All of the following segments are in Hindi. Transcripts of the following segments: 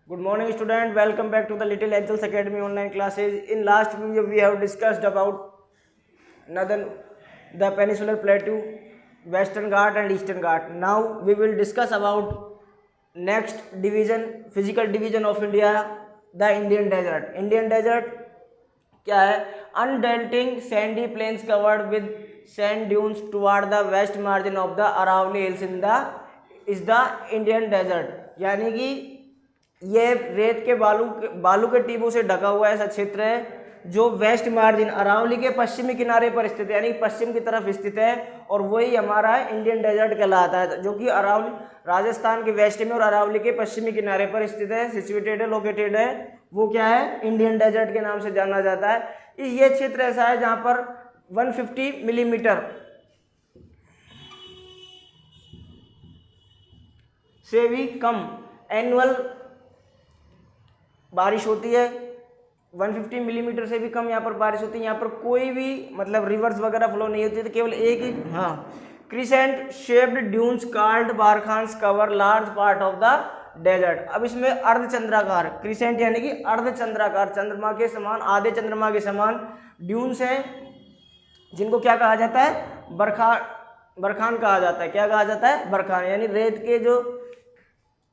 Good morning, student. Welcome back to the Little Angels Academy online classes. In last video, we have discussed about northern, the Peninsular Plateau, Western Ghat, and Eastern Ghat. Now we will discuss about next division, physical division of India, the Indian Desert. Indian Desert क्या है? Undelting sandy plains covered with sand dunes toward the west margin of the Aravalli Hills in the is the Indian Desert. यानी कि ये रेत के बालू के टीबों से ढका हुआ ऐसा क्षेत्र है जो वेस्ट मार्जिन अरावली के पश्चिमी किनारे पर स्थित है, यानी पश्चिम की तरफ स्थित है, और वही हमारा इंडियन डेजर्ट कहलाता है, जो कि अरावली राजस्थान के वेस्ट में और अरावली के पश्चिमी किनारे पर स्थित है, सिचुएटेड है, लोकेटेड है। वो क्या है? इंडियन डेजर्ट के नाम से जाना जाता है। ये क्षेत्र ऐसा है जहां पर 150 मिलीमीटर से भी कम एनुअल बारिश होती है। 150 मिलीमीटर से भी कम यहाँ पर बारिश होती है। यहाँ पर कोई भी मतलब रिवर्स वगैरह फ्लो नहीं होती है, तो केवल एक ही crescent shaped dunes called barchans cover large part of the desert. अब इसमें अर्धचंद्राकार, क्रिसेंट यानी कि अर्धचंद्राकार, चंद्रमा के समान, आधे चंद्रमा के समान ड्यून्स हैं, जिनको क्या कहा जाता है? बरखान कहा जाता है। क्या कहा जाता है? बरखान। यानी रेत के जो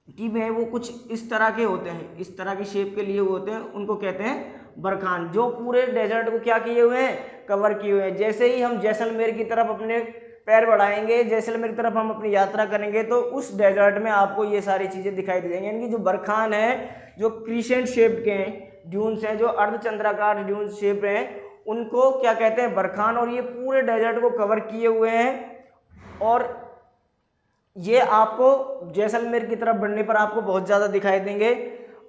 टीब है वो कुछ इस तरह के होते हैं, इस तरह की शेप के लिए होते हैं, उनको कहते हैं बरखान, जो पूरे डेजर्ट को क्या किए हुए हैं? कवर किए हुए हैं। जैसे ही हम जैसलमेर की तरफ अपने पैर बढ़ाएंगे, जैसलमेर की तरफ हम अपनी यात्रा करेंगे, तो उस डेजर्ट में आपको ये सारी चीज़ें दिखाई दे जाएंगी। यानी कि जो बरखान है, जो क्रिसेंट शेप के हैं, ड्यून्स हैं, जो अर्धचंद्राकार ड्यून्स शेप हैं, उनको क्या कहते हैं? बरखान। और ये पूरे डेजर्ट को कवर किए हुए हैं, और ये आपको जैसलमेर की तरफ बढ़ने पर आपको बहुत ज़्यादा दिखाई देंगे।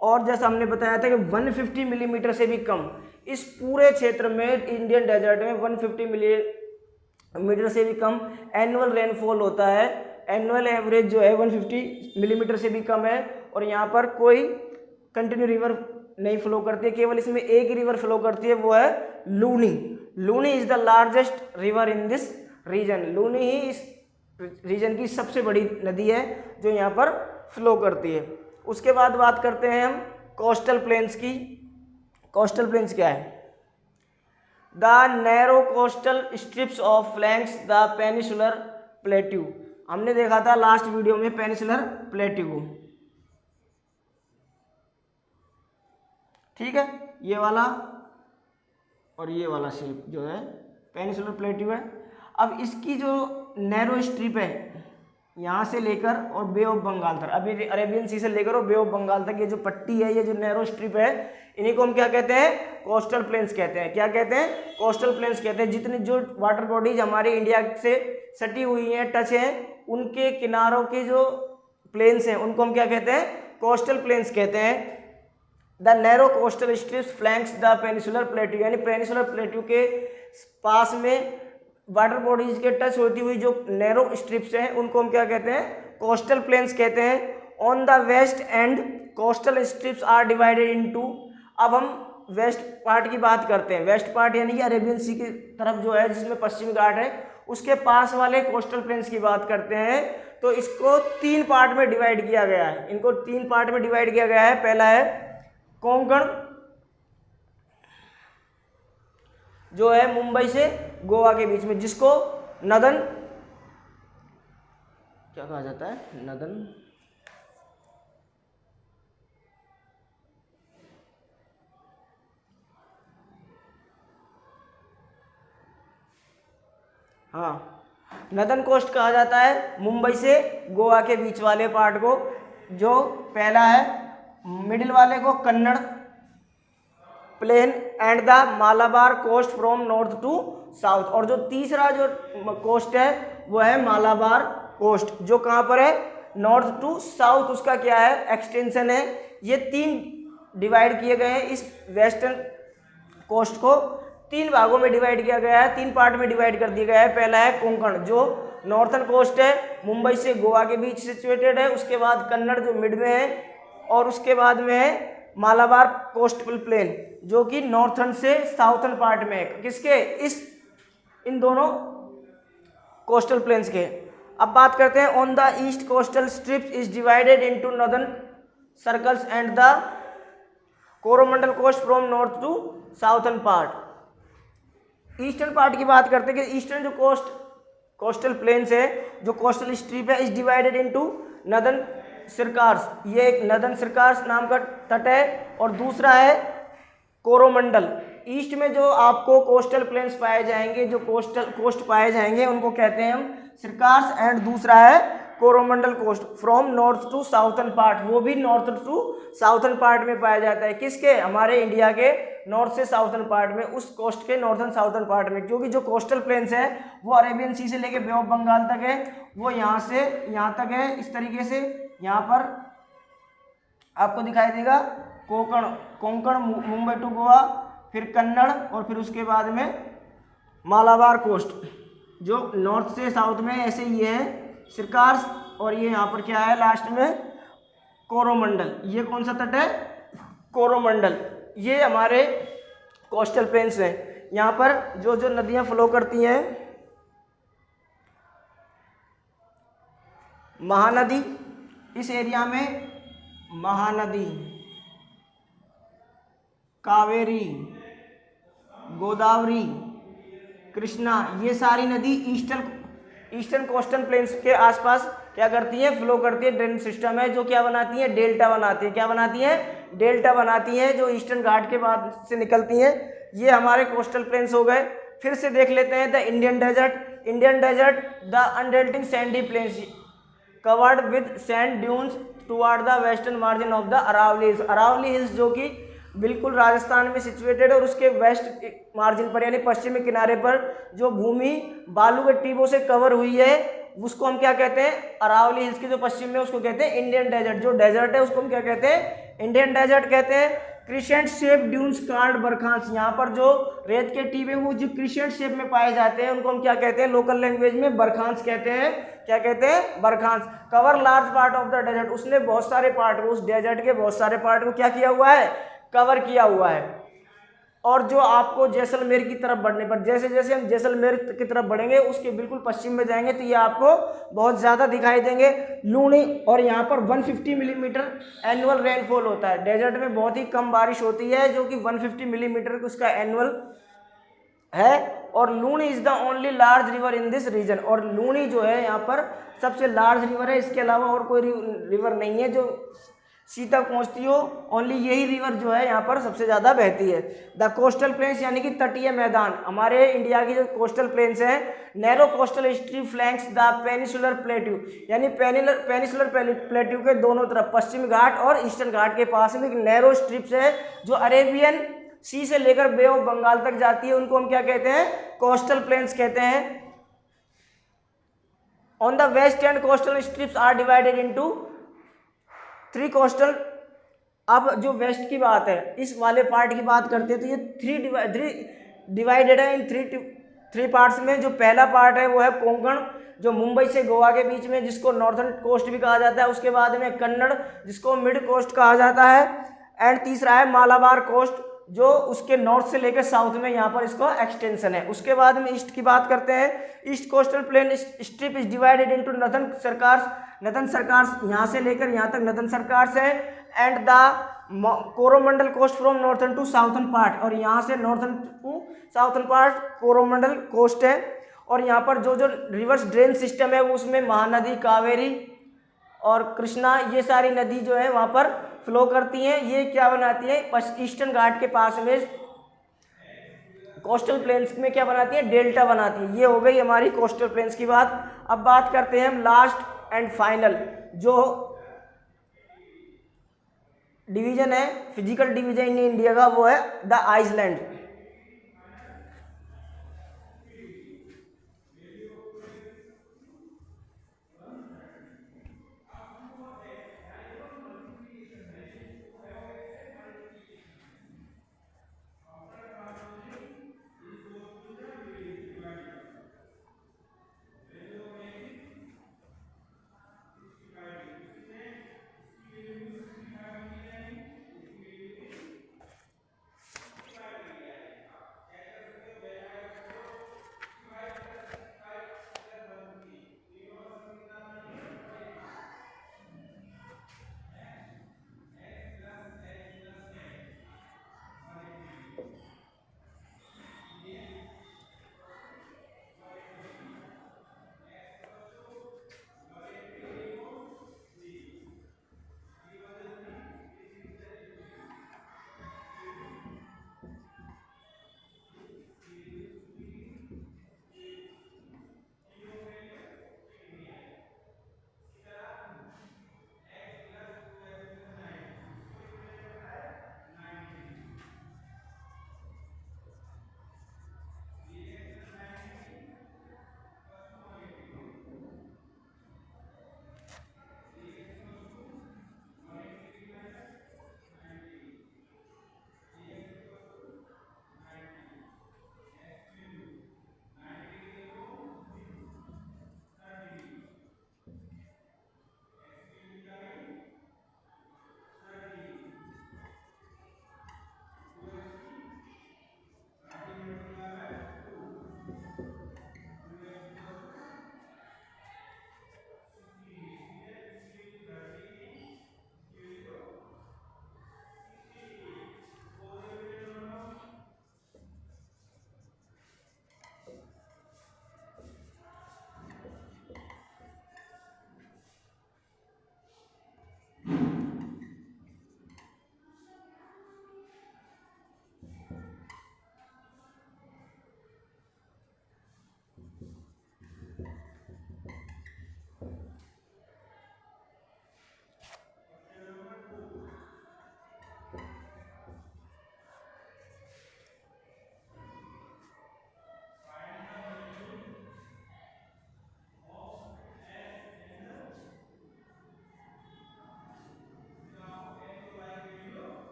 और जैसा हमने बताया था कि 150 मिलीमीटर से भी कम इस पूरे क्षेत्र में, इंडियन डेजर्ट में 150 मिलीमीटर से भी कम एनुअल रेनफॉल होता है। एनुअल एवरेज जो है 150 मिलीमीटर से भी कम है, और यहाँ पर कोई कंटिन्यू रिवर नहीं फ्लो करती है, केवल इसमें एक ही रिवर फ्लो करती है, वो है Luni. Luni is the largest river in this region. Luni ही इस रीजन की सबसे बड़ी नदी है जो यहाँ पर फ्लो करती है। उसके बाद बात करते हैं हम कोस्टल प्लेन्स की। कोस्टल प्लेन्स क्या है? The narrow coastal strips of flanks the peninsular plateau. हमने देखा था लास्ट वीडियो में पेनिसुलर प्लेट्यू को, ठीक है, ये वाला और ये वाला शेप जो है पेनिसुलर प्लेट्यू है। अब इसकी जो नैरो स्ट्रिप है, यहाँ से लेकर और बे ऑफ बंगाल तक, अभी अरेबियन सी से लेकर और बे ऑफ बंगाल तक, ये जो पट्टी है, ये जो नैरो स्ट्रिप है, इन्हीं को हम क्या कहते हैं? कोस्टल प्लेन्स कहते हैं। क्या कहते हैं? कोस्टल प्लेन्स कहते हैं। जितनी जो वाटर बॉडीज हमारे इंडिया से सटी हुई हैं, टच हैं, उनके किनारों के जो प्लेन्स हैं, उनको हम क्या कहते हैं? कोस्टल प्लेन्स कहते हैं। The narrow coastal strips flanks the peninsular plateau, यानी पेनिसुलर प्लेट्यू के पास में वाटर बॉडीज के टच होती हुई जो नैरो स्ट्रिप्स हैं, उनको हम क्या कहते हैं? कोस्टल प्लेन्स कहते हैं। On the west and coastal strips are divided into. अब हम वेस्ट पार्ट की बात करते हैं। वेस्ट पार्ट यानी कि अरेबियन सी की तरफ जो है, जिसमें पश्चिमी घाट है, उसके पास वाले कोस्टल प्लेन्स की बात करते हैं। तो इसको 3 पार्ट में डिवाइड किया गया है। इनको 3 पार्ट में डिवाइड किया गया है। पहला है कोंकण, जो है मुंबई से गोवा के बीच में, जिसको नदन क्या कहा जाता है? नदन नदन कोस्ट कहा जाता है, मुंबई से गोवा के बीच वाले पार्ट को। जो पहला है, मिडिल वाले को Kannada plain and the Malabar coast from north to south. और जो तीसरा जो कोस्ट है वो है मालाबार कोस्ट, जो कहाँ पर है? North to south. उसका क्या है? एक्सटेंशन है। ये 3 डिवाइड किए गए हैं। इस वेस्टर्न कोस्ट को 3 भागों में डिवाइड किया गया है, 3 पार्ट में डिवाइड कर दिया गया है। पहला है कोंकण, जो नॉर्थन कोस्ट है, मुंबई से गोवा के बीच सिचुएटेड है। उसके बाद कन्नड़, जो मिड में है, और उसके बाद में है मालाबार कोस्टल प्लेन, जो कि नॉर्थन से साउथर्न पार्ट में है। किसके? इन दोनों कोस्टल प्लेन्स के। अब बात करते हैं on the east coastal strip is divided into northern circles and the Coromandel coast from north to southern part. Eastern part की बात करते हैं कि ईस्टर्न जो कोस्टल प्लेन्स है, जो कोस्टल स्ट्रिप है, इज डिवाइडेड इनटू नदर्न सिरकार्स, ये एक नदर्न सिरकार्स नाम का तट है, और दूसरा है कोरोमंडल। ईस्ट में जो आपको कोस्टल प्लेन्स पाए जाएंगे, जो कोस्ट पाए जाएंगे, उनको कहते हैं हम सिरकार्स, एंड दूसरा है Coromandel coast from north to southern part, वो भी नॉर्थ टू साउथर्न पार्ट में पाया जाता है। किसके? हमारे इंडिया के नॉर्थ से साउथर्न पार्ट में, उस कोस्ट के नॉर्थर्न साउथर्न पार्ट में, क्योंकि जो कोस्टल प्लेन्स है वो अरेबियन सी से लेके बे ऑफ बंगाल तक है, वो यहाँ से यहाँ तक है। इस तरीके से यहाँ पर आपको दिखाई देगा कोंकण मुंबई टू गोवा, फिर कन्नड़, और फिर उसके बाद में मालाबार कोस्ट, जो नॉर्थ से साउथ में ऐसे ये है सिरकार्स, और ये यहाँ पर क्या है लास्ट में कोरोमंडल। ये कौन सा तट है? कोरोमंडल। ये हमारे कोस्टल प्लेन्स हैं। यहाँ पर जो जो नदियाँ फ्लो करती हैं, महानदी, इस एरिया में महानदी, कावेरी, गोदावरी, कृष्णा, ये सारी नदी ईस्टर्न कोस्टल प्लेन्स के आसपास क्या करती है? फ्लो करती है। ड्रेन सिस्टम है जो क्या बनाती है? डेल्टा बनाती है। क्या बनाती है? डेल्टा बनाती है, जो ईस्टर्न घाट के बाद से निकलती हैं। ये हमारे कोस्टल प्लेन्स हो गए। फिर से देख लेते हैं the Indian desert, the undulating sandy plains covered with sand dunes toward the western margin of the Aravalli hills, जो कि बिल्कुल राजस्थान में सिचुएटेड है, और उसके वेस्ट मार्जिन पर यानी पश्चिमी किनारे पर जो भूमि बालू के टीबों से कवर हुई है, उसको हम क्या कहते हैं? अरावली हिल्स के जो पश्चिम में, उसको कहते हैं इंडियन डेजर्ट। जो डेजर्ट है उसको हम क्या कहते हैं? इंडियन डेजर्ट कहते हैं। क्रिसेंट शेप ड्यून्स कार्ड बरखांस, यहाँ पर जो रेत के टीबे वो जो क्रिसेंट शेप में पाए जाते हैं, उनको हम क्या कहते हैं? लोकल लैंग्वेज में बरखांस कहते हैं। क्या कहते हैं? Barchans. Cover large part of the desert, उसने बहुत सारे पार्ट, उस डेजर्ट के बहुत सारे पार्ट को क्या किया हुआ है? कवर किया हुआ है। और जो आपको जैसलमेर की तरफ बढ़ने पर, जैसे जैसे हम जैसलमेर की तरफ बढ़ेंगे, उसके बिल्कुल पश्चिम में जाएंगे तो ये आपको बहुत ज़्यादा दिखाई देंगे लूणी, और यहाँ पर 150 मिलीमीटर एनुअल रेनफॉल होता है। डेजर्ट में बहुत ही कम बारिश होती है, जो कि 150 मिलीमीटर उसका एनुअल है। और Luni is the only large river in this region, और लूणी जो है यहाँ पर सबसे लार्ज रिवर है। इसके अलावा और कोई रिवर नहीं है जो सी तक पहुँचती हो, ओनली यही रिवर जो है यहाँ पर सबसे ज़्यादा बहती है। द कोस्टल प्लेन्स यानी कि तटीय मैदान, हमारे इंडिया की जो कोस्टल प्लेन्स हैं, narrow coastal strip flanks the peninsular plateau, यानी पेनिसुलर प्लेट्यू के दोनों तरफ, पश्चिम घाट और ईस्टर्न घाट के पास में नैरो स्ट्रिप्स है, जो अरेबियन सी से लेकर बे ऑफ बंगाल तक जाती है, उनको हम क्या कहते हैं? कोस्टल प्लेन्स कहते हैं। On the west and coastal strips are divided into 3 coastal. अब जो वेस्ट की बात है, इस वाले पार्ट की बात करते हैं, तो ये 3 डिवाइडेड है इन 3 पार्ट्स में। जो पहला पार्ट है वो है कोंकण, जो मुंबई से गोवा के बीच में, जिसको नॉर्थर्न कोस्ट भी कहा जाता है। उसके बाद में कन्नड़, जिसको मिड कोस्ट कहा जाता है, एंड तीसरा है मालाबार कोस्ट, जो उसके नॉर्थ से लेकर साउथ में यहाँ पर इसको एक्सटेंशन है। उसके बाद में ईस्ट की बात करते हैं। East coastal plain strip is divided into northern Circars, यहाँ से लेकर यहाँ तक नॉर्थर्न सरकार्स है, and the Coromandel coast from northern to southern part, और यहाँ से northern to southern part Coromandel coast है। और यहाँ पर जो जो रिवर्स ड्रेन सिस्टम है वो उसमें महानदी, कावेरी और कृष्णा, ये सारी नदी जो है वहाँ पर फ्लो करती हैं। ये क्या बनाती है? ईस्टर्न घाट के पास में कोस्टल प्लेन्स में क्या बनाती है? डेल्टा बनाती है। ये हो गई हमारी कोस्टल प्लेन्स की बात। अब बात करते हैं हम लास्ट एंड फाइनल जो डिवीजन है, फिजिकल डिवीजन इन इंडिया का, वो है the island.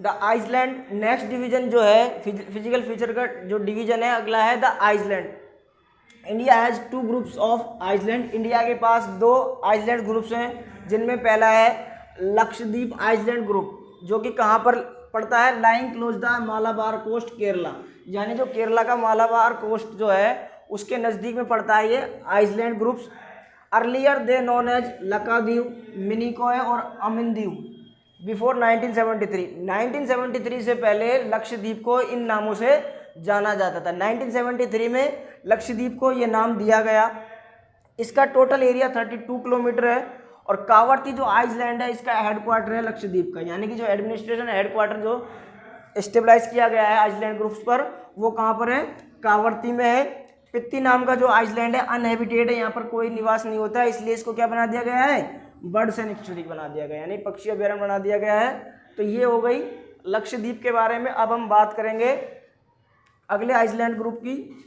The island next division जो है फिजिकल फीचर का जो डिवीजन है अगला है the island. India has 2 groups of island. India के पास 2 आइसलैंड ग्रुप्स हैं, जिनमें पहला है लक्षद्वीप आइसलैंड ग्रुप, जो कि कहाँ पर पड़ता है, lying close the Malabar coast Kerala, यानी जो केरला का मालाबार कोस्ट जो है उसके नज़दीक में पड़ता है ये island groups. Earlier they known as Laccadive, Minicoy और अमिनदीव बिफोर 1973। 1973 से पहले लक्षद्वीप को इन नामों से जाना जाता था। 1973 में लक्षद्वीप को ये नाम दिया गया। इसका टोटल एरिया 32 किलोमीटर है और कावरती जो आइसलैंड है इसका हेडक्वार्टर है लक्षद्वीप का, यानी कि जो एडमिनिस्ट्रेशन हेडक्वार्टर जो स्टेबलाइज किया गया है आइसलैंड ग्रुप्स पर वो कहाँ पर है, कावरती में है। पित्ती नाम का जो आइसलैंड है अनहेबिटेड है, यहाँ पर कोई निवास नहीं होता है, इसलिए इसको क्या बना दिया गया है, बर्ड सेंचुरी बना दिया गया, यानी पक्षी अभ्यारण्य बना दिया गया है। तो ये हो गई लक्षद्वीप के बारे में। अब हम बात करेंगे अगले आइसलैंड ग्रुप की।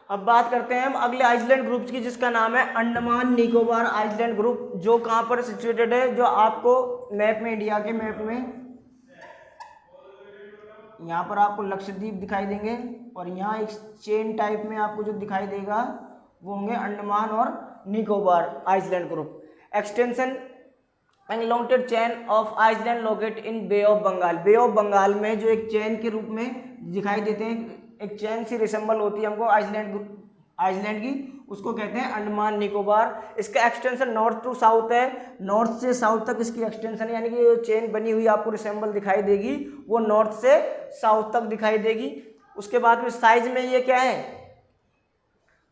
अब बात करते हैं हम अगले आइसलैंड ग्रुप्स की, जिसका नाम है अंडमान निकोबार आइसलैंड ग्रुप, जो कहाँ पर सिचुएटेड है, जो आपको मैप में, इंडिया के मैप में यहाँ पर आपको लक्षद्वीप दिखाई देंगे और यहाँ एक चेन टाइप में आपको जो दिखाई देगा वो होंगे अंडमान और Nicobar island group. Extension elongated chain of island locate in bay of Bengal. Bay of Bengal में जो एक चेन के रूप में दिखाई देते हैं, एक चेन सी रिसेंबल होती है हमको आइसलैंड की, उसको कहते हैं अंडमान निकोबार। इसका एक्सटेंशन नॉर्थ टू साउथ है, नॉर्थ से साउथ तक इसकी एक्सटेंशन है, यानी कि जो चेन बनी हुई आपको रिसेंबल दिखाई देगी वो नॉर्थ से साउथ तक दिखाई देगी। उसके बाद में साइज में ये क्या है,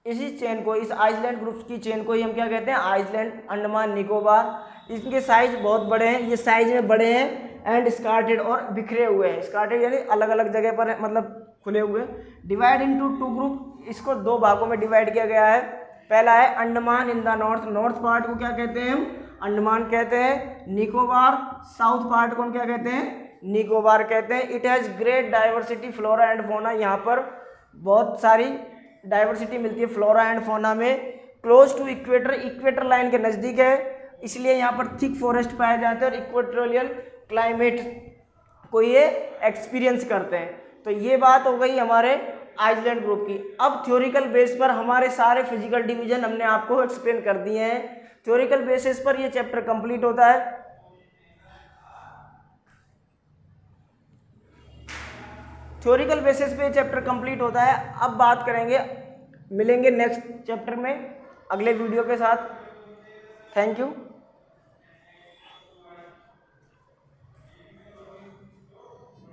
इसी चेन को, इस आइसलैंड ग्रुप्स की चेन को ही हम क्या कहते हैं, आइसलैंड अंडमान निकोबार। इनके साइज बहुत बड़े हैं, ये साइज में बड़े हैं एंड स्कार्टेड और बिखरे हुए हैं। स्कार्टेड यानी अलग अलग जगह पर मतलब खुले हुए। डिवाइड इनटू टू ग्रुप, इसको दो भागों में डिवाइड किया गया है। पहला है Andaman in the north, north part को क्या कहते हैं हम, अंडमान कहते हैं। निकोबार, साउथ पार्ट को हम क्या कहते हैं, निकोबार कहते हैं। It has great diversity flora and फोना, यहाँ पर बहुत सारी डाइवर्सिटी मिलती है फ्लोरा एंड फोना में। Close to equator, equator line के नज़दीक है, इसलिए यहाँ पर थिक फॉरेस्ट पाए जाते हैं और इक्वेटोरियल क्लाइमेट को ये एक्सपीरियंस करते हैं। तो ये बात हो गई हमारे आइसलैंड ग्रुप की। अब थ्योरिकल बेस पर हमारे सारे फिजिकल डिवीजन हमने आपको एक्सप्लेन कर दिए हैं। थ्योरिकल बेसिस पर ये चैप्टर कंप्लीट होता है। थ्योरिकल बेसिस पे चैप्टर कंप्लीट होता है। अब बात करेंगे, मिलेंगे नेक्स्ट चैप्टर में अगले वीडियो के साथ। Thank you.